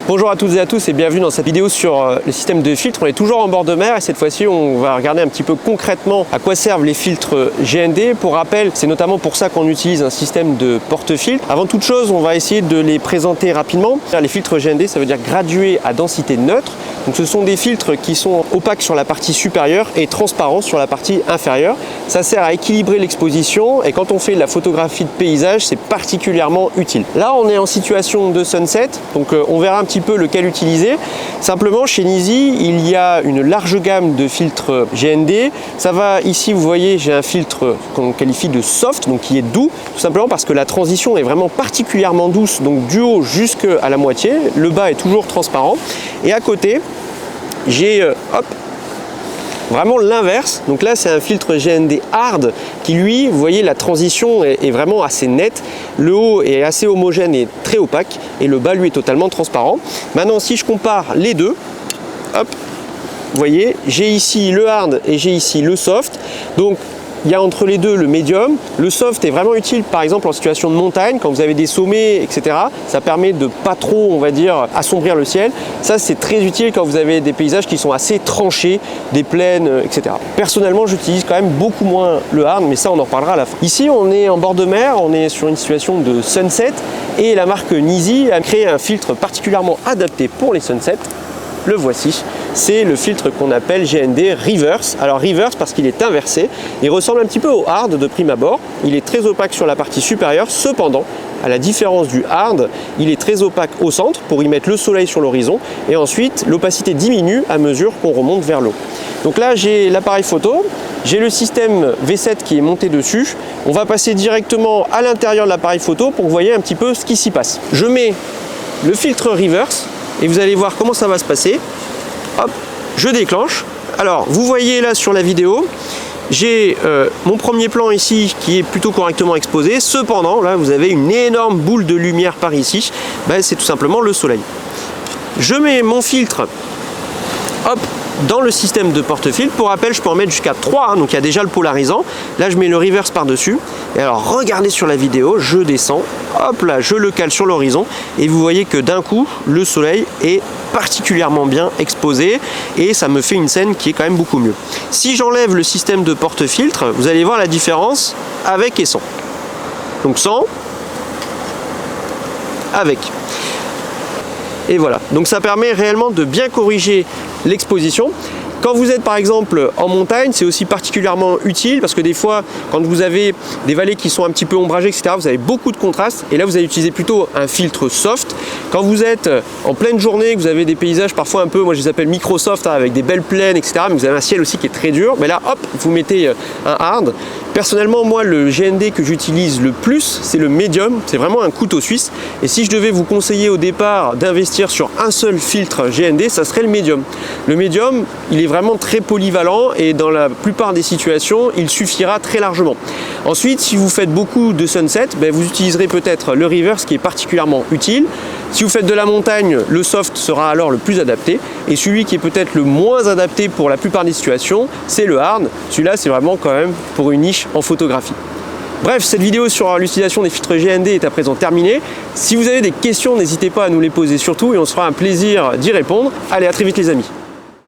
Bonjour à toutes et à tous et bienvenue dans cette vidéo sur le système de filtres. On est toujours en bord de mer et cette fois-ci on va regarder un petit peu concrètement à quoi servent les filtres GND. Pour rappel, c'est notamment pour ça qu'on utilise un système de porte-filtres. Avant toute chose, on va essayer de les présenter rapidement. Les filtres GND, ça veut dire gradués à densité neutre. Donc ce sont des filtres qui sont opaques sur la partie supérieure et transparents sur la partie inférieure. Ça sert à équilibrer l'exposition et quand on fait de la photographie de paysage, c'est particulièrement utile. Là, on est en situation de sunset, donc on verra un petit peu lequel utiliser. Simplement, chez Nisi, il y a une large gamme de filtres GND. Ça va ici, vous voyez, j'ai un filtre qu'on qualifie de soft, donc qui est doux, tout simplement parce que la transition est vraiment particulièrement douce, donc du haut jusqu'à la moitié. Le bas est toujours transparent. Et à côté, j'ai vraiment l'inverse. Donc là, c'est un filtre GND hard qui, lui, vous voyez, la transition est vraiment assez nette. Le haut est assez homogène et très opaque et le bas, lui, est totalement transparent. Maintenant, si je compare les deux, hop, vous voyez, j'ai ici le hard et j'ai ici le soft. Donc, il y a entre les deux le médium. Le soft est vraiment utile par exemple en situation de montagne, quand vous avez des sommets, etc. Ça permet de pas trop, on va dire, assombrir le ciel. Ça, c'est très utile quand vous avez des paysages qui sont assez tranchés, des plaines, etc. Personnellement, j'utilise quand même beaucoup moins le hard, mais ça, on en reparlera à la fin. Ici, on est en bord de mer, on est sur une situation de sunset et la marque Nisi a créé un filtre particulièrement adapté pour les sunsets. Le voici, c'est le filtre qu'on appelle GND Reverse. Alors Reverse parce qu'il est inversé, il ressemble un petit peu au hard de prime abord, il est très opaque sur la partie supérieure, cependant, à la différence du hard, il est très opaque au centre pour y mettre le soleil sur l'horizon et ensuite l'opacité diminue à mesure qu'on remonte vers l'eau. Donc là j'ai l'appareil photo, j'ai le système V7 qui est monté dessus, on va passer directement à l'intérieur de l'appareil photo pour que vous voyez un petit peu ce qui s'y passe. Je mets le filtre Reverse, et vous allez voir comment ça va se passer. Hop, je déclenche. Alors, vous voyez là sur la vidéo, j'ai mon premier plan ici qui est plutôt correctement exposé. Cependant, là, vous avez une énorme boule de lumière par ici. Ben, c'est tout simplement le soleil. Je mets mon filtre, hop, dans le système de porte-filtre. Pour rappel, je peux en mettre jusqu'à 3, hein, donc il y a déjà le polarisant. Là, je mets le reverse par-dessus. Et alors, regardez sur la vidéo, je descends, hop là, je le cale sur l'horizon. Et vous voyez que d'un coup, le soleil est particulièrement bien exposé. Et ça me fait une scène qui est quand même beaucoup mieux. Si j'enlève le système de porte-filtre, vous allez voir la différence avec et sans. Donc sans, avec. Et voilà, donc ça permet réellement de bien corriger l'exposition. Quand vous êtes par exemple en montagne, c'est aussi particulièrement utile parce que des fois, quand vous avez des vallées qui sont un petit peu ombragées, etc., vous avez beaucoup de contraste et là vous allez utiliser plutôt un filtre soft. Quand vous êtes en pleine journée, que vous avez des paysages parfois un peu, moi je les appelle microsoft, hein, avec des belles plaines, etc., mais vous avez un ciel aussi qui est très dur, mais là hop, vous mettez un hard. Personnellement, moi, le GND que j'utilise le plus, c'est le médium. C'est vraiment un couteau suisse. Et si je devais vous conseiller au départ d'investir sur un seul filtre GND, ça serait le médium. Le médium, il est vraiment très polyvalent et dans la plupart des situations, il suffira très largement. Ensuite, si vous faites beaucoup de sunset, ben, vous utiliserez peut-être le reverse qui est particulièrement utile. Si vous faites de la montagne, le soft sera alors le plus adapté. Et celui qui est peut-être le moins adapté pour la plupart des situations, c'est le hard. Celui-là, c'est vraiment quand même pour une niche en photographie. Bref, cette vidéo sur l'utilisation des filtres GND est à présent terminée. Si vous avez des questions, n'hésitez pas à nous les poser surtout et on se fera un plaisir d'y répondre. Allez, à très vite les amis.